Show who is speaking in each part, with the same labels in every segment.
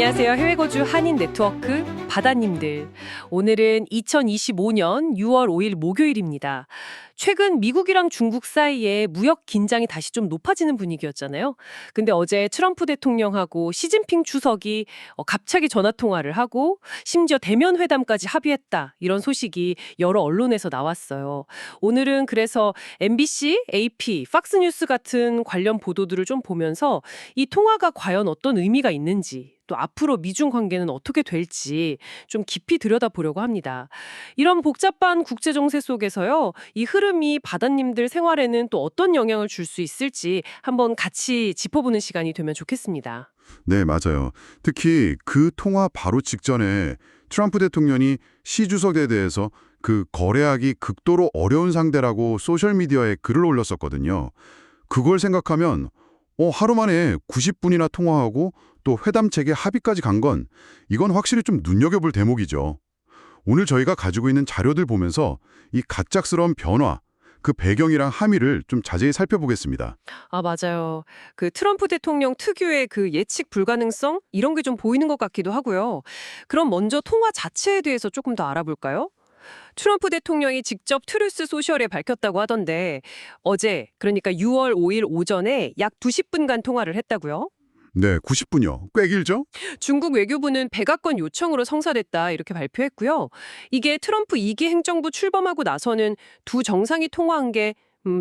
Speaker 1: 안녕하세요. 해외거주 한인 네트워크 바다님들. 오늘은 2025년 6월 5일 목요일입니다. 최근 미국이랑 중국 사이에 무역 긴장이 다시 좀 높아지는 분위기였잖아요. 근데 어제 트럼프 대통령하고 시진핑 주석이 갑자기 전화 통화를 하고 심지어 대면 회담까지 합의했다. 이런 소식이 여러 언론에서 나왔어요. 오늘은 그래서 MBC, AP, 팍스뉴스 같은 관련 보도들을 좀 보면서 이 통화가 과연 어떤 의미가 있는지, 또 앞으로 미중 관계는 어떻게 될지 좀 깊이 들여다보려고 합니다. 이런 복잡한 국제 정세 속에서요, 이 흐름이 바다님들 생활에는 또 어떤 영향을 줄 수 있을지 한번 같이 짚어보는 시간이 되면 좋겠습니다.
Speaker 2: 네, 맞아요. 특히 그 통화 바로 직전에 트럼프 대통령이 시 주석에 대해서 그 거래하기 극도로 어려운 상대라고 소셜미디어에 글을 올렸었거든요. 그걸 생각하면 하루 만에 90분이나 통화하고 또 회담 체계 합의까지 간 건 이건 확실히 좀 눈여겨볼 대목이죠. 오늘 저희가 가지고 있는 자료들 보면서 이 갑작스러운 변화, 그 배경이랑 함의를 좀 자세히 살펴보겠습니다.
Speaker 1: 아, 맞아요. 그 트럼프 대통령 특유의 그 예측 불가능성? 이런 게 좀 보이는 것 같기도 하고요. 그럼 먼저 통화 자체에 대해서 조금 더 알아볼까요? 트럼프 대통령이 직접 트루스 소셜에 밝혔다고 하던데 어제, 그러니까 6월 5일 오전에 약 20분간 통화를 했다고요?
Speaker 2: 네, 90분이요. 꽤 길죠?
Speaker 1: 중국 외교부는 백악관 요청으로 성사됐다 이렇게 발표했고요. 이게 트럼프 2기 행정부 출범하고 나서는 두 정상이 통화한 게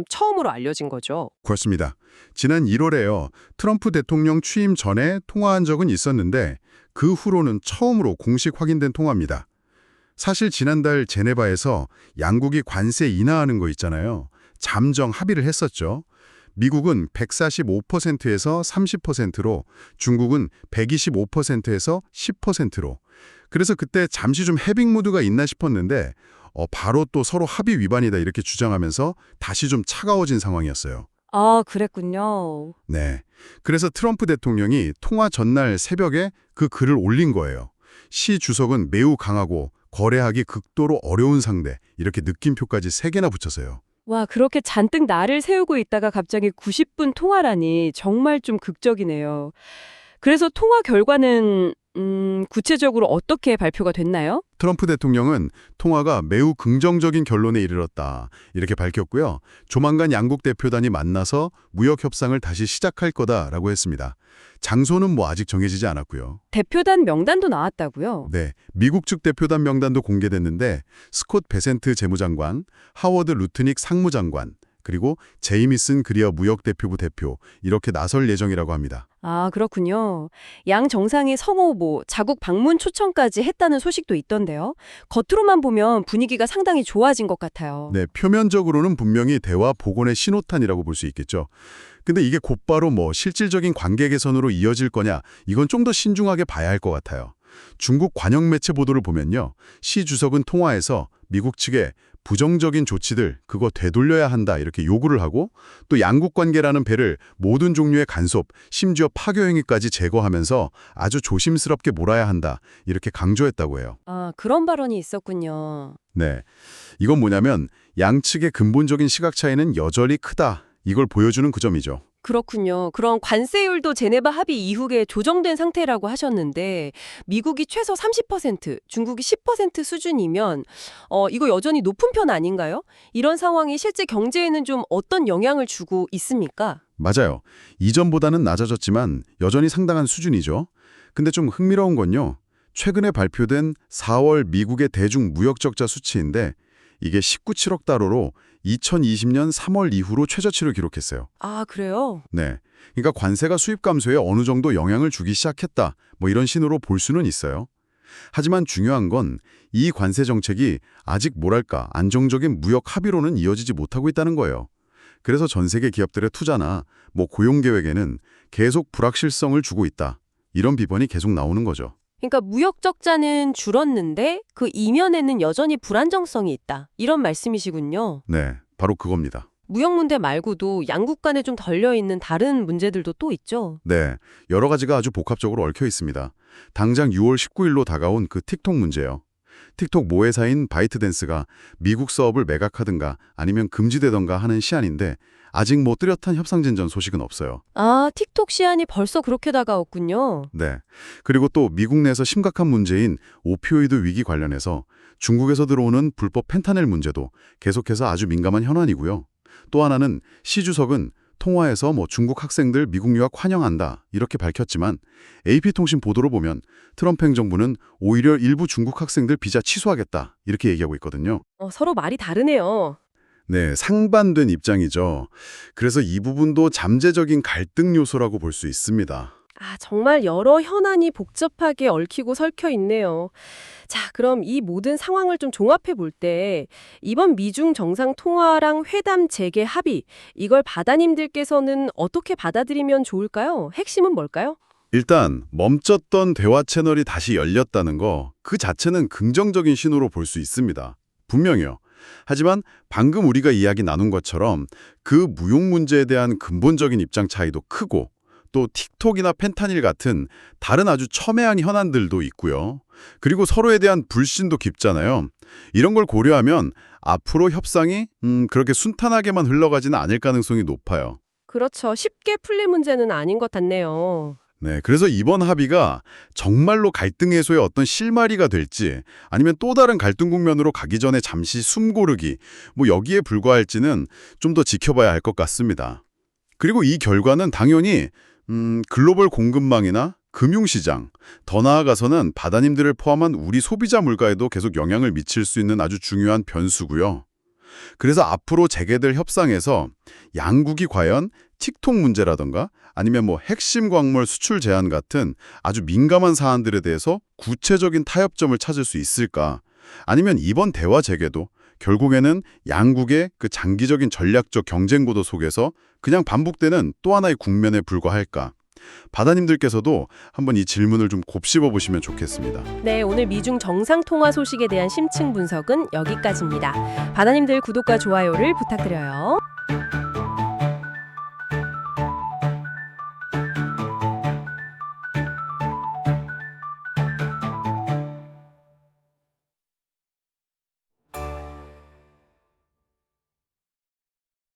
Speaker 1: 처음으로 알려진 거죠.
Speaker 2: 그렇습니다. 지난 1월에요. 트럼프 대통령 취임 전에 통화한 적은 있었는데 그 후로는 처음으로 공식 확인된 통화입니다. 사실 지난달 제네바에서 양국이 관세 인하하는 거 있잖아요. 잠정 합의를 했었죠. 미국은 145%에서 30%로, 중국은 125%에서 10%로. 그래서 그때 잠시 좀 해빙 모드가 있나 싶었는데 바로 또 서로 합의 위반이다 이렇게 주장하면서 다시 좀 차가워진 상황이었어요.
Speaker 1: 아, 그랬군요.
Speaker 2: 네. 그래서 트럼프 대통령이 통화 전날 새벽에 그 글을 올린 거예요. 시 주석은 매우 강하고 거래하기 극도로 어려운 상대, 이렇게 느낌표까지 3개나 붙여서요.
Speaker 3: 와, 그렇게 잔뜩 날을 세우고 있다가 갑자기 90분 통화라니 정말 좀 극적이네요. 그래서 통화 결과는 구체적으로 어떻게 발표가 됐나요?
Speaker 2: 트럼프 대통령은 통화가 매우 긍정적인 결론에 이르렀다, 이렇게 밝혔고요. 조만간 양국 대표단이 만나서 무역 협상을 다시 시작할 거다라고 했습니다. 장소는 아직 정해지지 않았고요.
Speaker 3: 대표단 명단도 나왔다고요?
Speaker 2: 네, 미국 측 대표단 명단도 공개됐는데 스콧 베센트 재무장관, 하워드 루트닉 상무장관, 그리고 제이미슨 그리어 무역대표부 대표, 이렇게 나설 예정이라고 합니다.
Speaker 3: 아, 그렇군요. 양 정상이 성호, 자국 방문 초청까지 했다는 소식도 있던데요. 겉으로만 보면 분위기가 상당히 좋아진 것 같아요.
Speaker 2: 네, 표면적으로는 분명히 대화 복원의 신호탄이라고 볼 수 있겠죠. 근데 이게 곧바로 실질적인 관계 개선으로 이어질 거냐, 이건 좀 더 신중하게 봐야 할 것 같아요. 중국 관영 매체 보도를 보면요, 시 주석은 통화에서 미국 측에 부정적인 조치들 그거 되돌려야 한다 이렇게 요구를 하고, 또 양국 관계라는 배를 모든 종류의 간섭, 심지어 파교 행위까지 제거하면서 아주 조심스럽게 몰아야 한다 이렇게 강조했다고 해요.
Speaker 3: 아, 그런 발언이 있었군요.
Speaker 2: 네, 이건 뭐냐면 양측의 근본적인 시각 차이는 여전히 크다, 이걸 보여주는 그 점이죠.
Speaker 3: 그렇군요. 그럼 관세율도 제네바 합의 이후에 조정된 상태라고 하셨는데 미국이 최소 30%, 중국이 10% 수준이면 이거 여전히 높은 편 아닌가요? 이런 상황이 실제 경제에는 좀 어떤 영향을 주고 있습니까?
Speaker 2: 맞아요. 이전보다는 낮아졌지만 여전히 상당한 수준이죠. 근데 좀 흥미로운 건요, 최근에 발표된 4월 미국의 대중 무역 적자 수치인데 이게 19.7억 달러로 2020년 3월 이후로 최저치를 기록했어요.
Speaker 3: 아, 그래요?
Speaker 2: 네, 그러니까 관세가 수입 감소에 어느 정도 영향을 주기 시작했다, 이런 신호로 볼 수는 있어요. 하지만 중요한 건 이 관세 정책이 아직 안정적인 무역 합의로는 이어지지 못하고 있다는 거예요. 그래서 전 세계 기업들의 투자나 고용 계획에는 계속 불확실성을 주고 있다, 이런 비판이 계속 나오는 거죠.
Speaker 3: 그러니까 무역 적자는 줄었는데 그 이면에는 여전히 불안정성이 있다. 이런 말씀이시군요.
Speaker 2: 네, 바로 그겁니다.
Speaker 3: 무역 문제 말고도 양국 간에 좀 덜려있는 다른 문제들도 또 있죠.
Speaker 2: 네, 여러 가지가 아주 복합적으로 얽혀 있습니다. 당장 6월 19일로 다가온 그 틱톡 문제요. 틱톡 모회사인 바이트댄스가 미국 사업을 매각하든가 아니면 금지되던가 하는 시안인데 아직 뭐 뚜렷한 협상 진전 소식은 없어요.
Speaker 3: 아, 틱톡 시한이 벌써 그렇게 다가왔군요.
Speaker 2: 네. 그리고 또 미국 내에서 심각한 문제인 오피오이드 위기 관련해서 중국에서 들어오는 불법 펜타닐 문제도 계속해서 아주 민감한 현안이고요. 또 하나는 시 주석은 통화에서 중국 학생들 미국 유학 환영한다 이렇게 밝혔지만 AP통신 보도로 보면 트럼프 행정부는 오히려 일부 중국 학생들 비자 취소하겠다 이렇게 얘기하고 있거든요.
Speaker 3: 서로 말이 다르네요.
Speaker 2: 네, 상반된 입장이죠. 그래서 이 부분도 잠재적인 갈등 요소라고 볼 수 있습니다.
Speaker 3: 아, 정말 여러 현안이 복잡하게 얽히고 설켜 있네요. 자, 그럼 이 모든 상황을 좀 종합해 볼 때 이번 미중 정상 통화랑 회담 재개 합의 이걸 바다님들께서는 어떻게 받아들이면 좋을까요? 핵심은 뭘까요?
Speaker 2: 일단 멈췄던 대화 채널이 다시 열렸다는 거 그 자체는 긍정적인 신호로 볼 수 있습니다. 분명히요. 하지만 방금 우리가 이야기 나눈 것처럼 그 무역 문제에 대한 근본적인 입장 차이도 크고 또 틱톡이나 펜타닐 같은 다른 아주 첨예한 현안들도 있고요. 그리고 서로에 대한 불신도 깊잖아요. 이런 걸 고려하면 앞으로 협상이 그렇게 순탄하게만 흘러가지는 않을 가능성이 높아요.
Speaker 3: 그렇죠. 쉽게 풀릴 문제는 아닌 것 같네요.
Speaker 2: 네, 그래서 이번 합의가 정말로 갈등 해소의 어떤 실마리가 될지 아니면 또 다른 갈등 국면으로 가기 전에 잠시 숨 고르기 여기에 불과할지는 좀 더 지켜봐야 할 것 같습니다. 그리고 이 결과는 당연히 글로벌 공급망이나 금융시장, 더 나아가서는 바다님들을 포함한 우리 소비자 물가에도 계속 영향을 미칠 수 있는 아주 중요한 변수고요. 그래서 앞으로 재개될 협상에서 양국이 과연 틱톡 문제라던가 아니면 핵심 광물 수출 제한 같은 아주 민감한 사안들에 대해서 구체적인 타협점을 찾을 수 있을까? 아니면 이번 대화 재개도 결국에는 양국의 그 장기적인 전략적 경쟁 구도 속에서 그냥 반복되는 또 하나의 국면에 불과할까? 바다님들께서도 한번 이 질문을 좀 곱씹어 보시면 좋겠습니다.
Speaker 3: 네, 오늘 미중 정상 통화 소식에 대한 심층 분석은 여기까지입니다. 바다님들 구독과 좋아요를 부탁드려요.